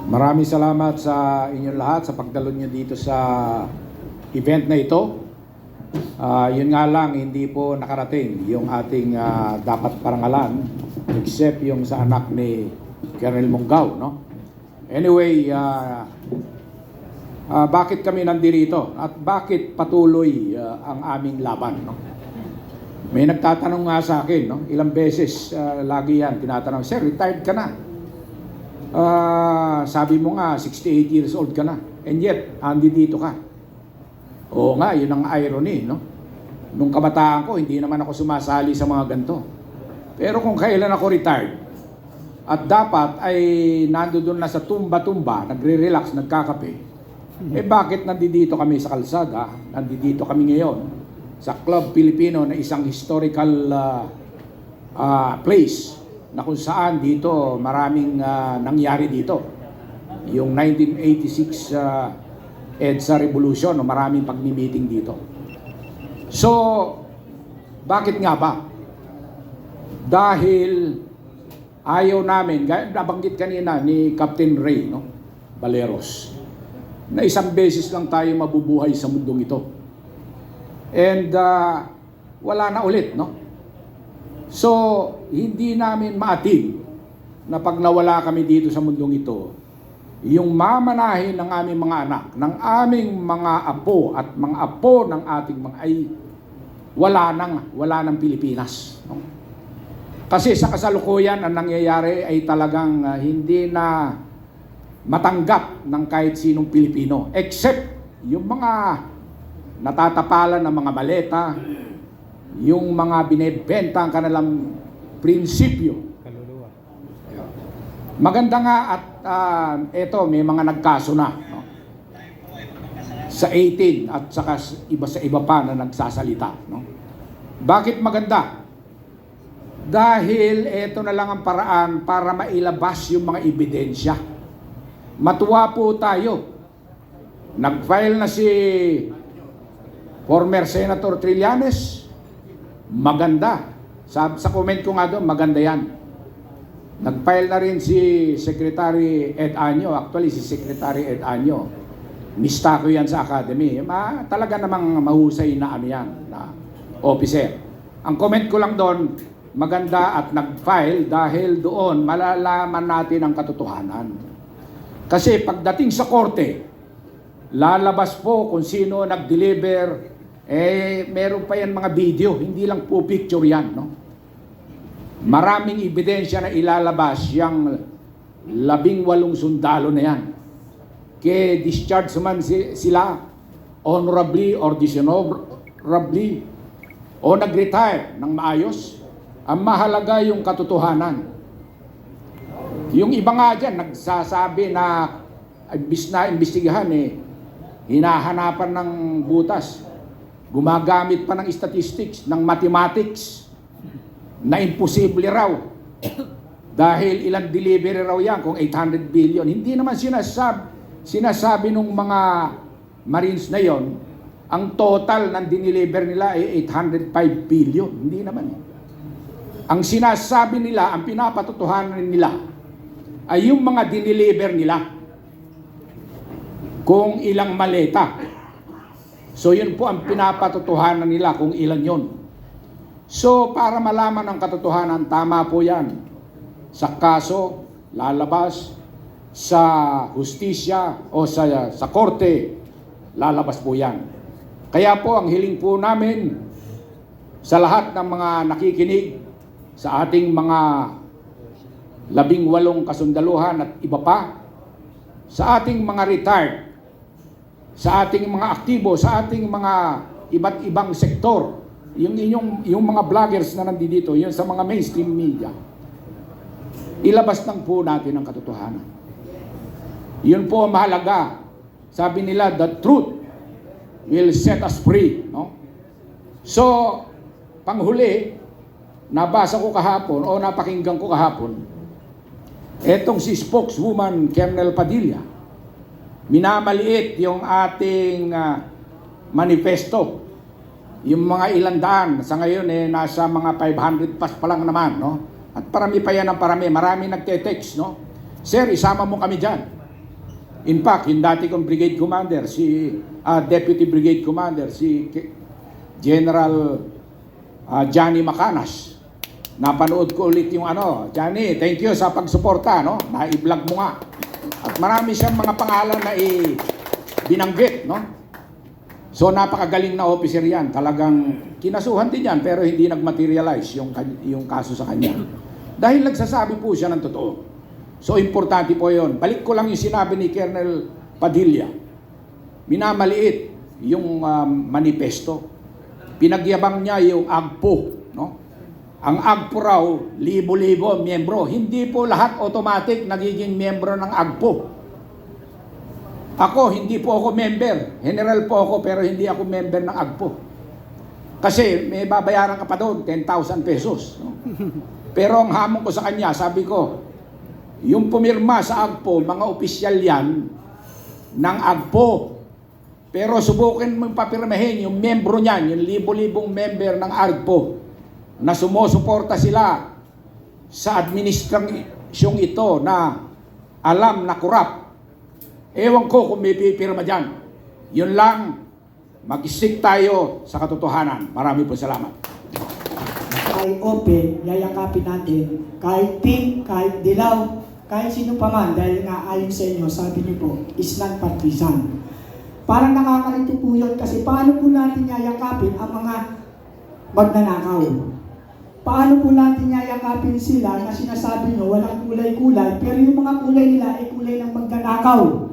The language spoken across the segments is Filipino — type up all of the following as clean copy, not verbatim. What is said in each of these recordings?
Maraming salamat sa inyong lahat sa pagdalo niyo dito sa event na ito. Yun nga lang, hindi po nakarating yung ating dapat parangalan except yung sa anak ni Colonel Monggao, no? Anyway, bakit kami nandito at bakit patuloy ang aming laban, no? May nagtatanong nga sa akin, no? Ilang beses lagi yan tinatanong, "Sir, retired ka na?" Sabi mo nga 68 years old ka na, and yet andi dito ka. Oo nga, yun ang irony, no? Nung kabataan ko, hindi naman ako sumasali sa mga ganito. Pero kung kailan ako retired at dapat ay nandoon na sa tumba-tumba, nagre-relax, nagkakape, bakit nandito kami sa kalsada? Nandito kami ngayon sa Club Filipino na isang historical place na kung saan dito maraming nangyari dito. Yung 1986 EDSA Revolution, no, maraming pagmi-meeting dito. So, bakit nga ba? Dahil ayaw namin, nabanggit kanina ni Captain Ray, no, Baleros, na isang beses lang tayo mabubuhay sa mundong ito. And wala na ulit, no? So, hindi namin maatin na pag nawala kami dito sa mundong ito, yung mamanahin ng aming mga anak, ng aming mga apo at mga apo ng ating mga ay wala nang Pilipinas. No? Kasi sa kasalukuyan, ang nangyayari ay talagang hindi na matanggap ng kahit sinong Pilipino, except yung mga natatapalan ng mga maleta, yung mga binebenta ang kanilang prinsipyo. Maganda nga at eto may mga nagkaso na, no? Sa 18 at saka sa iba pa na nagsasalita, no? Bakit maganda? Dahil eto na lang ang paraan para mailabas yung mga ebidensya. Matuwa po tayo. Nag-file na si former Senator Trillanes. Maganda. Sa comment ko nga doon, maganda yan. Nag-file na rin si Secretary Ed Año. Actually, si Secretary Ed Año, mista ko yan sa Academy. Talaga namang mahusay na ano yan, na officer. Ang comment ko lang doon, maganda at nag-file dahil doon malalaman natin ang katotohanan. Kasi pagdating sa korte, lalabas po kung sino nag-deliver. Meron pa yan mga video, hindi lang po picture yan, no? Maraming ebidensya na ilalabas yung 18 sundalo na yan. Kaya discharge man sila honorably or dishonorably o nag-retire ng maayos. Ang mahalaga yung katotohanan. Yung iba nga dyan, nagsasabi na imbis na imbestigahan, hinahanapan ng butas. Gumagamit pa ng statistics, ng mathematics, na imposible raw. Dahil ilang delivery raw yan, kung 800 billion. Hindi naman sinasabi nung mga Marines na yon, ang total ng dineliver nila ay 805 billion. Hindi naman. Ang sinasabi nila, ang pinapatotohanan nila, ay yung mga dineliver nila. Kung ilang maleta. So yun po ang pinapatotohanan nila kung ilan yon. So para malaman ang katotohanan, tama po yan. Sa kaso, lalabas. Sa hustisya o sa korte, lalabas po yan. Kaya po ang hiling po namin sa lahat ng mga nakikinig sa ating mga 18 kasundaluhan at iba pa, sa ating mga retired, sa ating mga aktibo, sa ating mga iba't ibang sektor, yung mga vloggers na nandito, yung sa mga mainstream media, ilabas lang po natin ang katotohanan. Yun po ang mahalaga. Sabi nila, the truth will set us free. No? So, panghuli, nabasa ko kahapon o napakinggan ko kahapon, etong si spokeswoman Colonel Padilla, minamaliit yung ating manifesto. Yung mga ilang daan, sa ngayon nasa mga 500 pas pa lang naman, no? At parami pa yan ang parami. Marami nagte-text, no? Sir, isama mo kami dyan. In fact, yung dati kong brigade commander, si deputy brigade commander, si General Johnny Macanas. Napanood ko ulit yung Johnny, thank you sa pagsuporta, no? Na-i-vlog mo nga. At marami siyang mga pangalan na binanggit, no? So napakagaling na officer yan. Talagang kinasuhan din yan pero hindi nag-materialize yung kaso sa kanya. Dahil nagsasabi po siya ng totoo. So importante po yon. Balik ko lang yung sinabi ni Colonel Padilla. Minamaliit yung manifesto. Pinagyabang niya yung AGPO, no? Ang AGPO raw, libo-libo miyembro. Hindi po lahat automatic nagiging miyembro ng AGPO. Ako, hindi po ako member. General po ako pero hindi ako member ng AGPO. Kasi may babayaran ka pa doon, 10,000 pesos. No? Pero ang hamon ko sa kanya, sabi ko, yung pumirma sa AGPO, mga opisyal yan ng AGPO. Pero subukin mong papirmahin yung membro niyan, yung libo-libong member ng AGPO na sumusuporta sila sa administrasyong ito na alam na corrupt. Ewan ko kung may pipirma dyan. Yun lang, mag-stick tayo sa katotohanan. Marami po salamat. Kahit open, yayakapin natin. Kahit pink, kahit dilaw, kahit sino pa man. Dahil nga ayon sa inyo, sabi niyo po, is non-partisan. Parang nakakalito po yun kasi paano po natin yayakapin ang mga magnanakaw? Paano po natin yayakapin sila na sinasabi nyo walang kulay-kulay pero yung mga kulay nila ay kulay ng magnanakaw?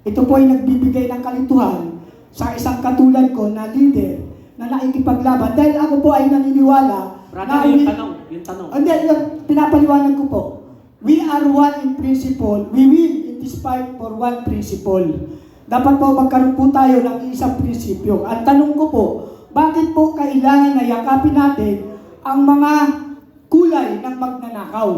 Ito po ay nagbibigay ng kalituhan sa isang katulad ko na leader na nakikipaglaban dahil ako po ay naniniwala Brother, yung tanong. Hindi, pinapaliwanag ko po. We are one in principle. We will in this fight for one principle. Dapat po magkaroon po tayo ng isang prinsipyo. Ang tanong ko po, bakit po kailangan na yakapin natin ang mga kulay ng magnanakaw?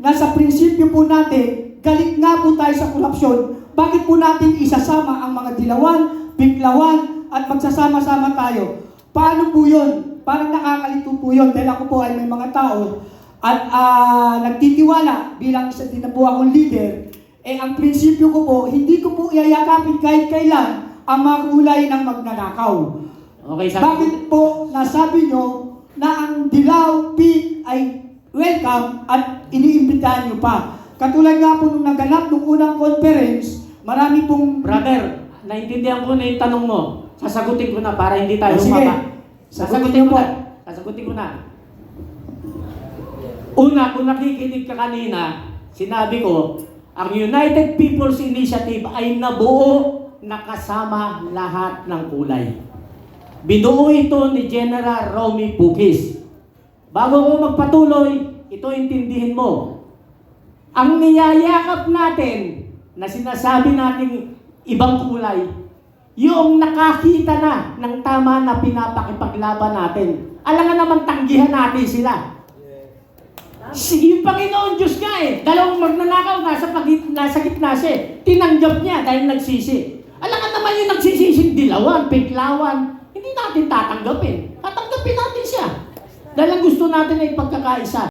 Nasa prinsipyo po natin, galit nga po tayo sa korupsyon. Bakit po natin isasama ang mga dilawan, biklawan, at magsasama-sama tayo? Paano po yun? Parang nakakalito po yun dahil ako po ay may mga tao at nagtitiwala bilang isa din na po akong leader. Ang prinsipyo ko po, hindi ko po iyayakapin kahit kailan ang mga kulay ng magnanakaw. Okay, Bakit po nasabi nyo na ang dilaw, pink ay welcome at iniimbitahan nyo pa? Katulad nga po nung naganap nung unang conference, marami pong... Brother, naintindihan ko na yung tanong mo. Sasagutin ko na para hindi tayo Sige. humaba. Sagutin Sasagutin ko po. na. Sasagutin ko na. Una, kung nakikinig ka kanina, sinabi ko, ang United People's Initiative ay nabuo na kasama lahat ng kulay. Binuo ito ni General Romy Pukis. Bago ko magpatuloy, ito intindihin mo. Ang niyayakap natin na sinasabi nating ibang kulay, yung nakakita na ng tama na pinapakipaglaban natin. Alam nga naman tanggihan natin sila. Yung Panginoon Diyos nga dalawang magnanakaw nasa gitna siya. Tinanggap niya dahil nagsisi. Alam nga naman yung nagsisising dilawan, piklawan, hindi natin tatanggapin. Tatanggapin natin siya. Dahil ang gusto natin ay pagkakaisa.